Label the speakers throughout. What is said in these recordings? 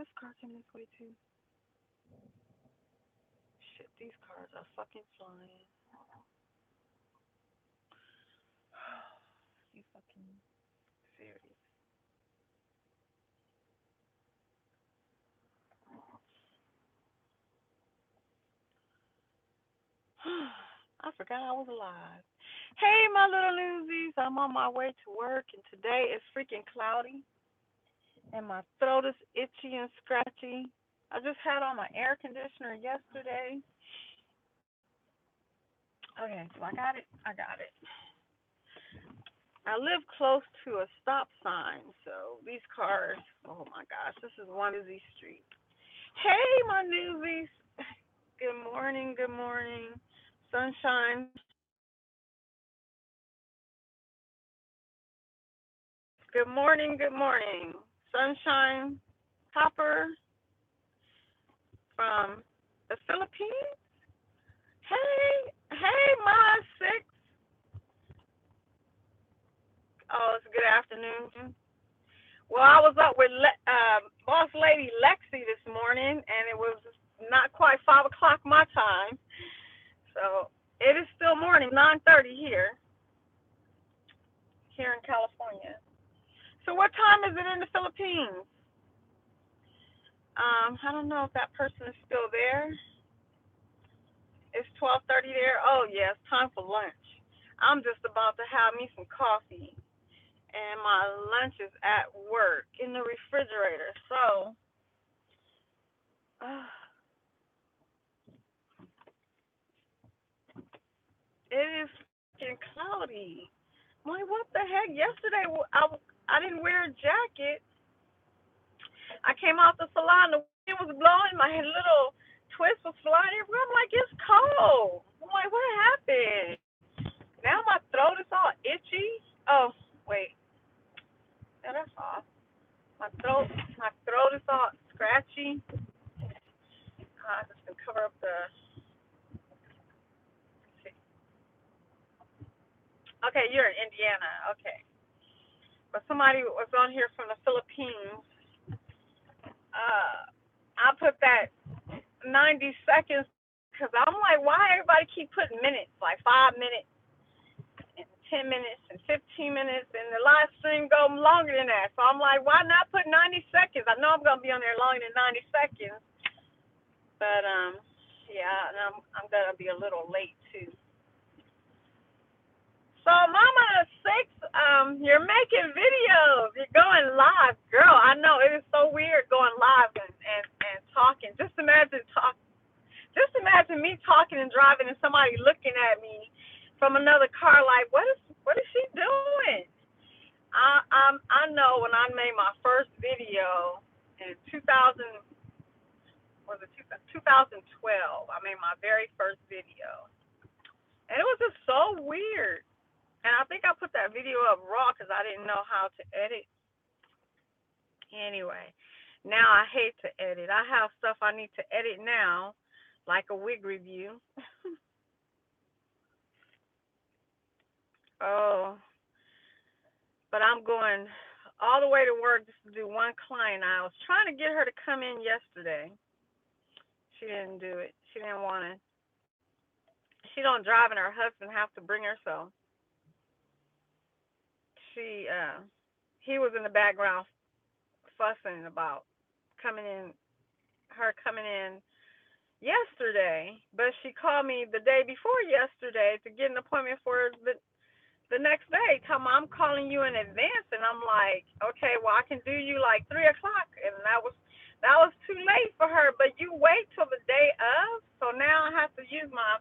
Speaker 1: this car came this way too. Shit, these cars are fucking flying. You fucking serious? I forgot I was alive. Hey, my little newsies. I'm on my way to work, and today is freaking cloudy, and my throat is itchy and scratchy. I just had on my air conditioner yesterday. Okay, so I got it. I got it. I live close to a stop sign, so these cars, oh my gosh, this is one busy street. Hey, my newsies. Good morning, good morning. Sunshine. Good morning, good morning. Sunshine Hopper from the Philippines. Hey, hey, my six. Oh, it's good afternoon. Well, I was up with Boss Lady Lexi this morning, and it was not quite 5 o'clock my time. So it is still morning, 9:30 here in California. So what time is it in the Philippines? I don't know if that person is still there. It's 12:30 there. Oh yeah, it's time for lunch. I'm just about to have me some coffee, and my lunch is at work in the refrigerator. So, uh, it is fucking cloudy. I'm like, what the heck? Yesterday, I didn't wear a jacket. I came out the salon, the wind was blowing, my little twist was flying everywhere. I'm like, it's cold. I'm like, what happened? Now my throat is all itchy. Oh, wait. Yeah, that's off. My throat is all scratchy. I just can cover up the. Okay, you're in Indiana. Okay, but somebody was on here from the Philippines. I put that 90 seconds because I'm like, why everybody keep putting minutes, like 5 minutes and 10 minutes and 15 minutes, and the live stream go longer than that. So I'm like, why not put 90 seconds? I know I'm gonna be on there longer than 90 seconds, but yeah, and I'm gonna be a little late too. So Mama Six, you're making videos. You're going live, girl. I know it is so weird going live and talking. Just imagine me talking and driving and somebody looking at me from another car like, what is she doing? I know when I made my first video in 2000, was it 2012? I made my very first video, and it was just so weird. And I think I put that video up raw because I didn't know how to edit. Anyway, now I hate to edit. I have stuff I need to edit now, like a wig review. Oh, but I'm going all the way to work just to do one client. I was trying to get her to come in yesterday. She didn't do it. She didn't want to. She don't drive, and her husband have to bring her. So she, he was in the background fussing about coming in, her coming in yesterday. But she called me the day before yesterday to get an appointment for the next day. Tell me I'm calling you in advance, and I'm like, okay, well I can do you like 3 o'clock, and that was too late for her. But you wait till the day of, so now I have to use my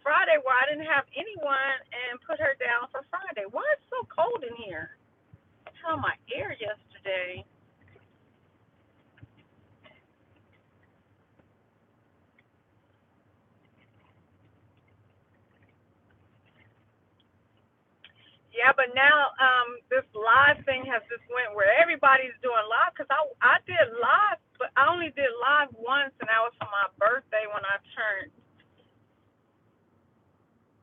Speaker 1: Friday where I didn't have anyone and put her down for Friday. Why is it so cold in here? I turned my air yesterday. Yeah, but now this live thing has just went where everybody's doing live because I did live, but I only did live once, and that was for my birthday when I turned.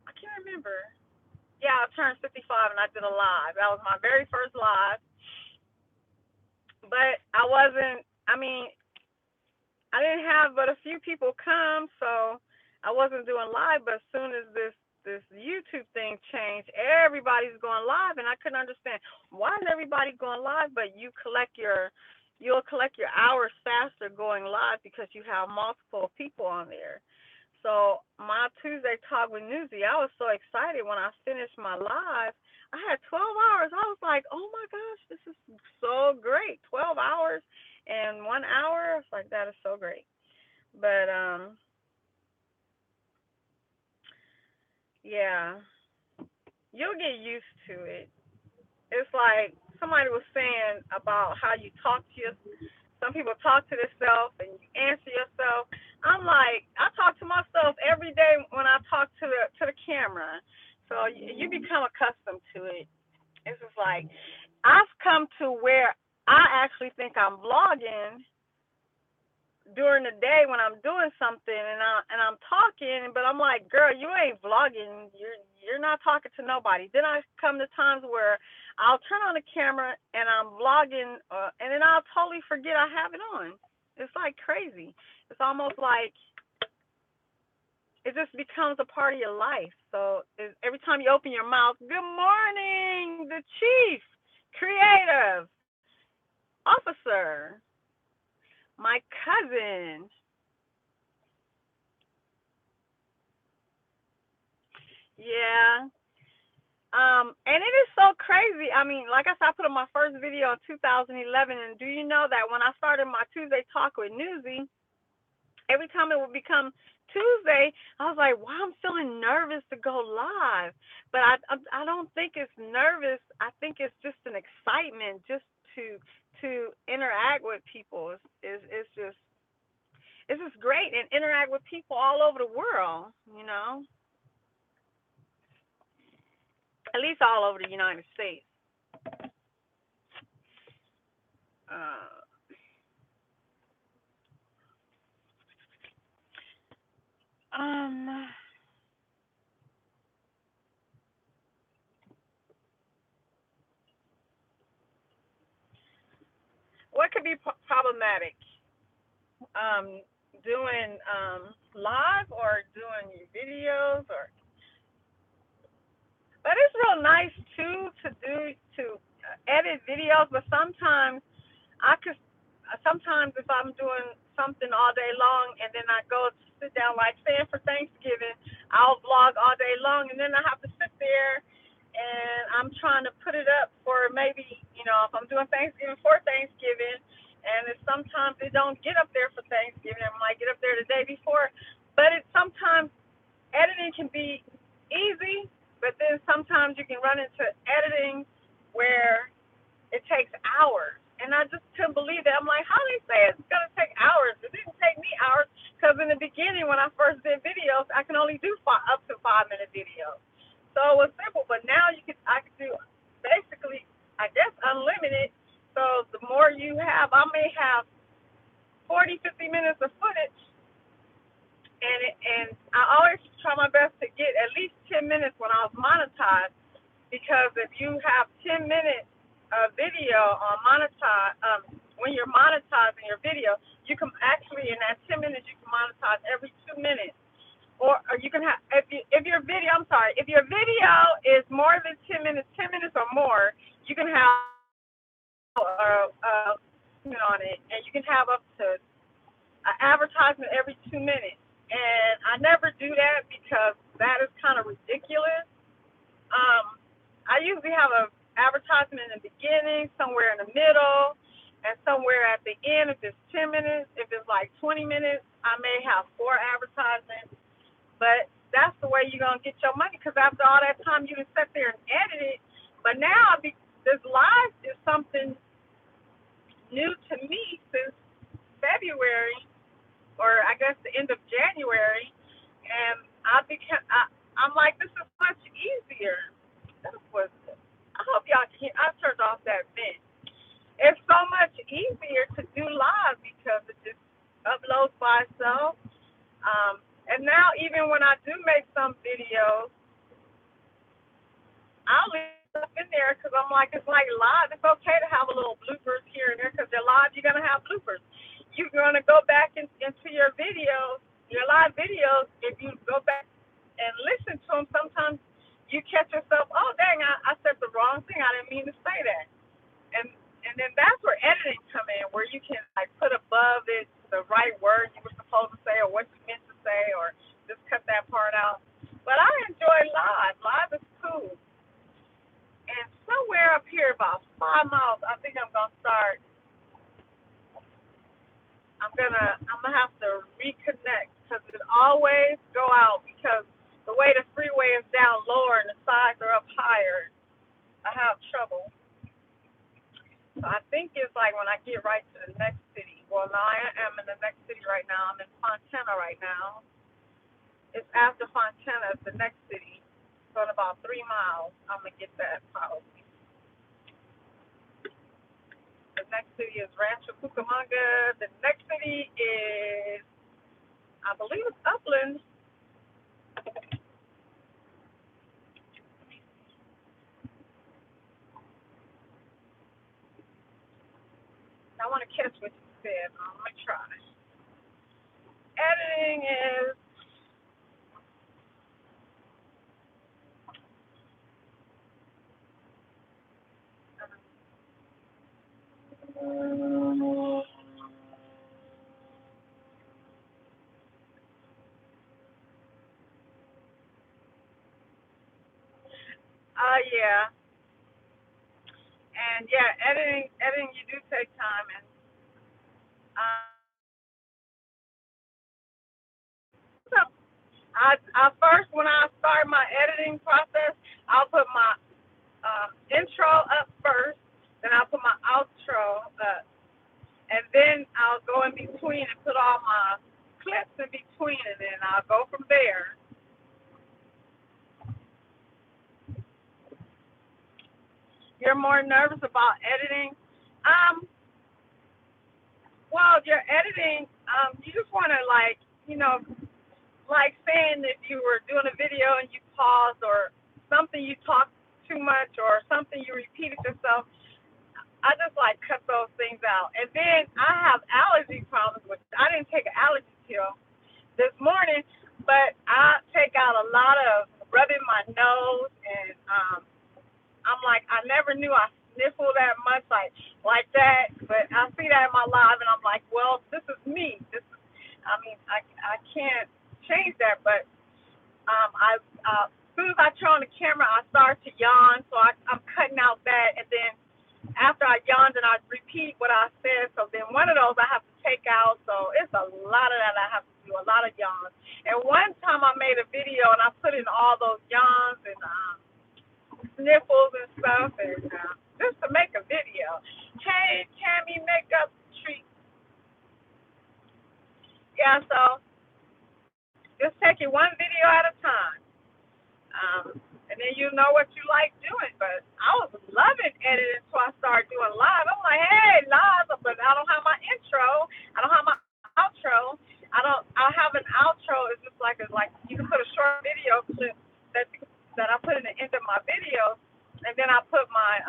Speaker 1: I can't remember. Yeah, I turned 55 and I did a live. That was my very first live, but I wasn't. I mean, I didn't have but a few people come, so I wasn't doing live. But as soon as this YouTube thing changed, everybody's going live, and I couldn't understand why is everybody going live, but you'll collect your hours faster going live because you have multiple people on there. So my Tuesday talk with Newsy, I was so excited when I finished my live. I had 12 hours. I was like, oh my gosh, this is so great. 12 hours and 1 hour. It's like, that is so great. But yeah, you'll get used to it. It's like somebody was saying about how you talk to some people talk to themselves and you answer yourself. I'm like, I talk to myself every day when I talk to the camera. So you become accustomed to it. It's just like I've come to where I actually think I'm vlogging during the day when I'm doing something and I'm talking, but I'm like, girl, you ain't vlogging. You're not talking to nobody. Then I come to times where I'll turn on the camera and I'm vlogging, and then I'll totally forget I have it on. It's like crazy. It's almost like it just becomes a part of your life. So every time you open your mouth, good morning, the chief, creative, officer, my cousin. Yeah. And it is so crazy. I mean, like I said, I put up my first video in 2011, and do you know that when I started my Tuesday talk with Newsy, every time it would become Tuesday, I was like, "Wow, I'm feeling nervous to go live." But I don't think it's nervous. I think it's just an excitement, just to interact with people. It's just great and interact with people all over the world. At least all over the United States. Uh, um, what could be problematic? Um, doing live or doing videos, or but it's real nice too to edit videos. But sometimes I could sometimes if I'm doing something all day long and then I go to sit down, like saying for Thanksgiving, I'll vlog all day long and then I have to sit there and I'm trying to put it up for maybe, if I'm doing Thanksgiving for Thanksgiving, and it's sometimes it don't get up there for Thanksgiving, it might get up there the day before, but it sometimes editing can be easy, but then sometimes you can run into editing where it takes hours. And I just couldn't believe that. I'm like, how do they say it's going to take hours? It didn't take me hours because in the beginning when I first did videos, I can only do up to 5-minute videos. So it was simple. But now I can do basically, I guess, unlimited. So the more you have, I may have 40, 50 minutes of footage. And I always try my best to get at least 10 minutes when I was monetized, because if you have 10 minutes video on monetize, when you're monetizing your video, you can actually in that 10 minutes you can monetize every 2 minutes, or you can have if your video if your video is more than 10 minutes or more, you can have on it, and you can have up to an advertisement every 2 minutes. And I never do that because that is kind of ridiculous. I usually have a advertisement in the beginning, somewhere in the middle, and somewhere at the end. If it's 10 minutes, if it's like 20 minutes, I may have 4 advertisements. But that's the way you're going to get your money, because after all that time, you can sit there and edit it. But now, this live is something new to me since February, or I guess the end of January, and I'm like, this is much easier. That was, I hope y'all can. I turned off that vent. It's so much easier to do live because it just uploads by itself. And now even when I do make some videos, I'll leave stuff in there because I'm like, it's like live. It's okay to have a little bloopers here and there because they're live. You're gonna have bloopers. you're gonna go back into your videos, your live videos. If you go back and listen to them, sometimes you catch yourself, oh dang, I said the wrong thing. I didn't mean to say that. And then that's where editing come in, where you can like put above it the right word you were supposed to say or what you meant to say, or just cut that part out. But I enjoy live. Live is cool. And somewhere up here, about 5 miles, I think I'm gonna start. I'm gonna have to reconnect because it always go out because the way the freeway is down lower and the sides are up higher, I have trouble. So I think it's like when I get right to the next city. Well, now I am in the next city right now. I'm in Fontana right now. It's after Fontana, it's the next city. So in about 3 miles, I'm gonna get that probably. The next city is Rancho Cucamonga. The next city is, I believe it's Upland. I want to catch what you said. I'm gonna try. Editing is yeah. And yeah, editing you do take time and so I first when I start my editing process, I'll put my intro up first, then I'll put my outro up, and then I'll go in between and put all my clips in between, and then I'll go from there. You're more nervous about editing. Um, well, you're editing. You just want to like, like saying if you were doing a video and you paused or something you talked too much or something you repeated yourself. I just like cut those things out. And then I have allergy problems, which I didn't take an allergy pill this morning, but I take out a lot of rubbing my nose, and I'm like, I never knew I sniffle that much, like that. But I see that in my live, and I'm like, well, this is me. I mean, I can't change that, but as soon as I turn on the camera, I start to yawn, so I'm cutting out that, and then after I yawned, and I repeat what I said. So then one of those I have to take out. So it's a lot of that I have to do, a lot of yawns. And one time I made a video and I put in all those yawns and sniffles and stuff, and just to make a video. Hey, Tammy, makeup treat. Yeah, so just take it one video at a time. And then you know what you like doing. But I was loving editing until I started doing live. I'm like, hey, live, but I don't have my intro. I don't have my outro. I have an outro. It's just like you can put a short video clip that I put in the end of my video, and then I put my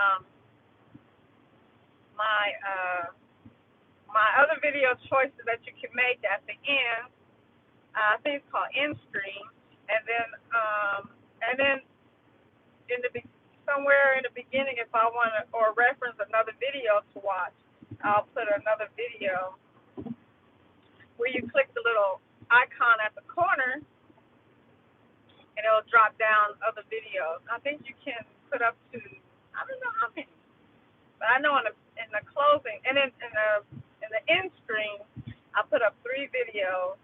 Speaker 1: my other video choices that you can make at the end. I think it's called end screen, and then in the somewhere in the beginning, if I want to or reference another video to watch, I'll put another video where you click the little icon at the corner, and it'll drop down other videos. I think you can put up to, I don't know how many, but I know in the closing and in the end screen, I put up 3 videos,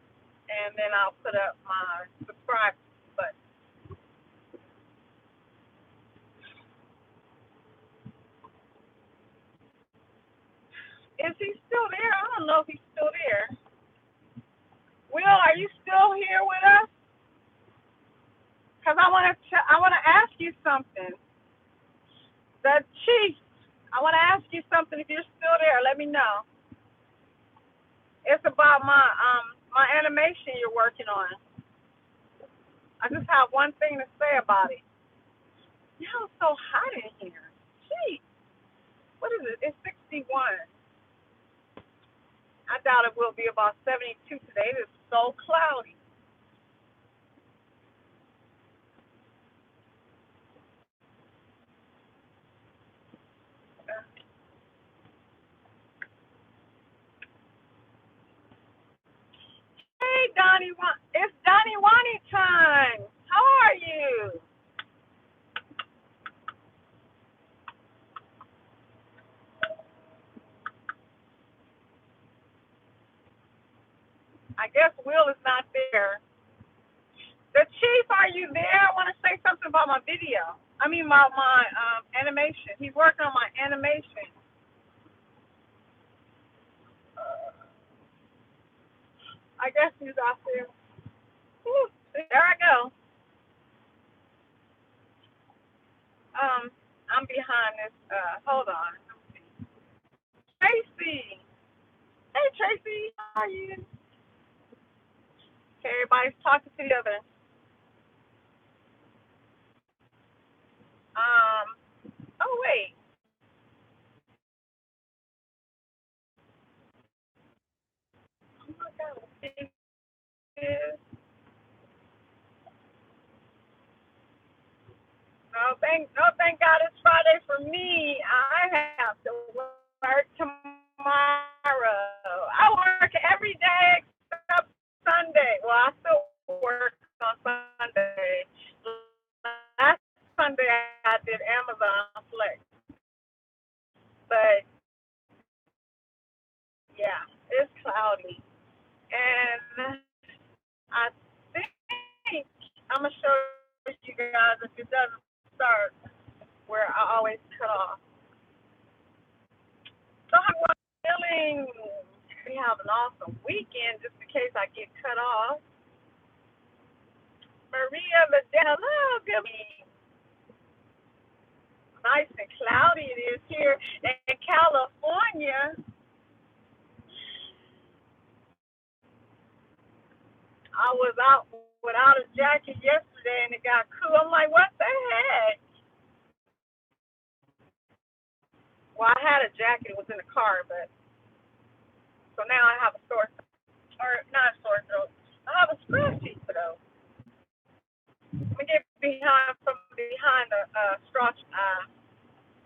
Speaker 1: and then I'll put up my subscribe button. Is he still there? I don't know if he's still there. Will, are you still here with us? Because I want to ask you something. The chief, I want to ask you something. If you're still there, let me know. It's about my animation you're working on. I just have one thing to say about it. Y'all so hot in here. Gee, what is it? It's 61. I doubt it will be about 72 today. It is so cloudy. Hey, Donnie, it's Donnie Wani time. How are you? I guess Will is not there. The chief, are you there? I want to say something about my video. I mean, my animation. He's working on my animation. I guess he's out there. Whew, there I go. I'm behind this. Hold on. Tracy. Hey, Tracy. How are you? Okay, everybody's talking to the other. Um. Oh wait. Oh my God. It is. No, thank God it's Friday for me. I have to work tomorrow. I work every day except Sunday. Well, I still work on Sunday. Last Sunday I did Amazon Flex, but yeah, it's cloudy, and I think I'm gonna show you guys if it doesn't start where I always cut off. So I was feeling we have an awesome weekend just in case I get cut off. Maria Medina, hello, good morning. Nice and cloudy it is here in California. I was out without a jacket yesterday and it got cool. I'm like, what the heck? Well, I had a jacket. It was in the car, but so now I have a sore, or not a sore throat. I have a scratchy throat. Let me get behind from behind the straw.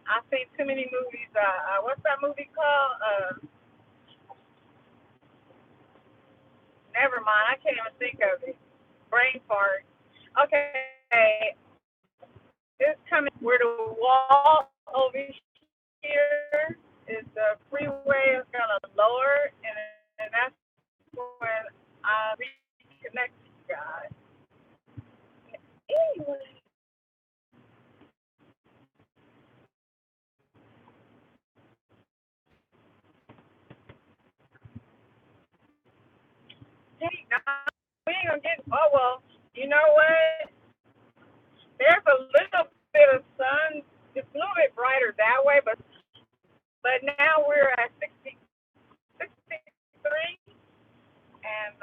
Speaker 1: I've seen too many movies. What's that movie called? Never mind. I can't even think of it. Brain fart. Okay, it's coming. Where the wall over here is the freeway is gonna lower, and that's when I reconnect you guys. Anyway, hey, we ain't gonna get. Oh well, you know what? There's a little bit of sun. It's a little bit brighter that way, but now we're at 63, and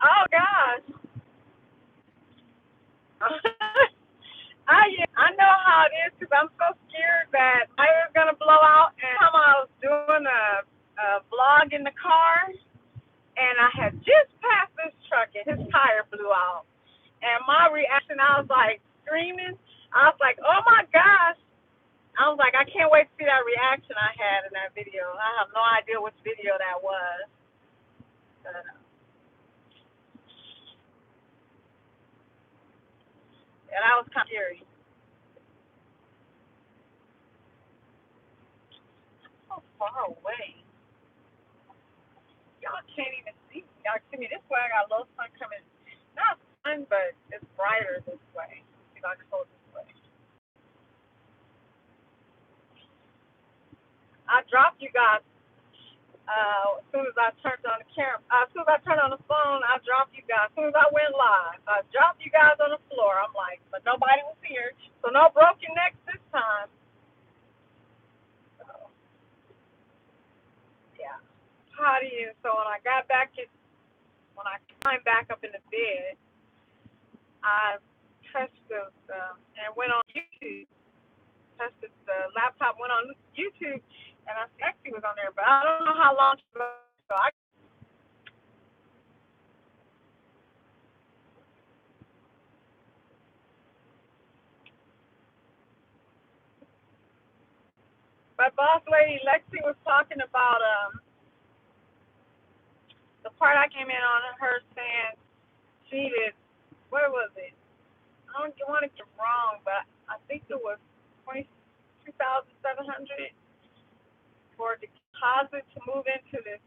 Speaker 1: oh gosh, I know how it is because I'm so scared that my air's gonna blow out. And time I was doing a vlog in the car, and I had just passed this truck, and his tire blew out. And my reaction, I was like screaming. I was like, oh my gosh. I was like, I can't wait to see that reaction I had in that video. I have no idea which video that was. And that was kind of scary. So far away. Y'all can't even see me. Y'all see me this way. I got a little sun coming. Not sun, but it's brighter this way. See if I can hold this way. I dropped you guys as soon as I turned on the camera. As soon as I turned on the phone, I dropped you guys. As soon as I went live, I dropped you guys on the floor. I'm like, but nobody was here, so no broken necks this time. So yeah. How do you? So when I got back in, when I climbed back up in the bed, I touched and went on YouTube. Touched the laptop, went on YouTube, and I see Lexi was on there, but I don't know how long she was. So my boss lady Lexi was talking about the part I came in on her saying she needed, what was it? I don't want to get wrong, but I think it was 22,700 for a deposit to move into this.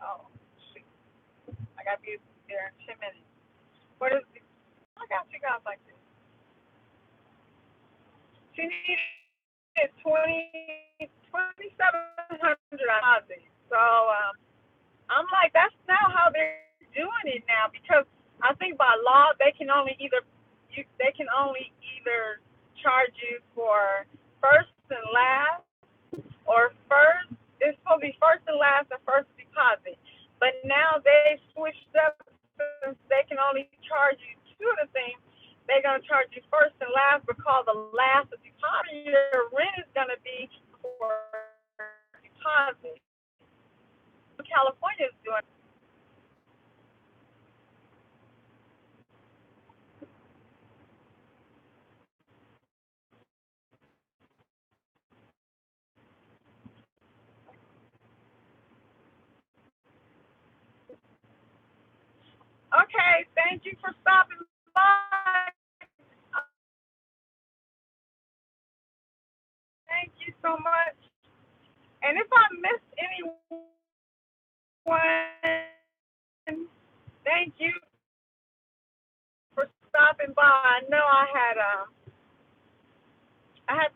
Speaker 1: Oh, shoot. I got to be there in 10 minutes. What is it? I got you guys like this. She needed 2,700 deposit. So I'm like, that's not how they're doing it now because I think by law they can only either charge you for first and last or first. It's supposed to be first and last and first deposit. But now they switched up since they can only charge you two of the things. They're gonna charge you first and last because the last deposit your rent is gonna be for deposit. California is doing. Okay, thank you for stopping by. Thank you so much. And if I missed anyone, thank you for stopping by. I know I had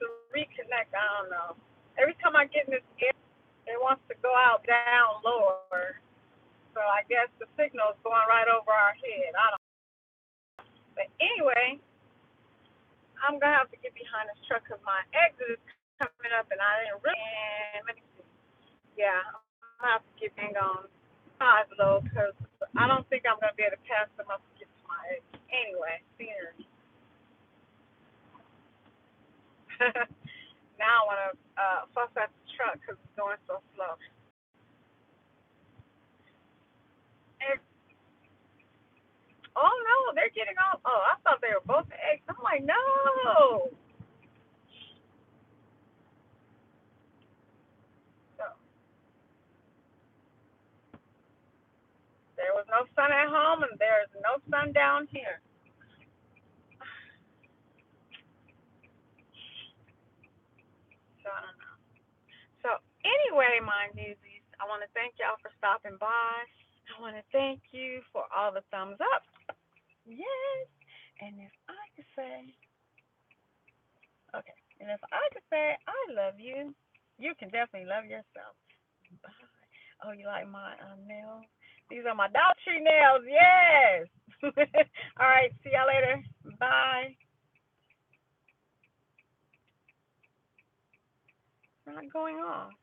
Speaker 1: to reconnect. I don't know. Every time I get in this air, it wants to go out down lower. So I guess the signal is going right over our head. I don't know. But anyway, I'm gonna have to get behind this truck because my exit is coming up, and I didn't really. And let me see. Yeah, I'm gonna have to get hang on five low because I don't think I'm gonna be able to pass them up to get to my exit. Anyway, scenery. Now I want to fuss at the truck because it's going so slow. And, oh no, they're getting off. Oh, I thought they were both eggs. I'm like, no. So there was no sun at home, and there's no sun down here. So I don't know. So anyway, my newsies, I want to thank y'all for stopping by. I want to thank you for all the thumbs up. Yes. And if I could say, okay, and if I could say I love you, you can definitely love yourself. Bye. Oh, you like my nails? These are my Dollar Tree nails. Yes. All right. See y'all later. Bye. Not going off.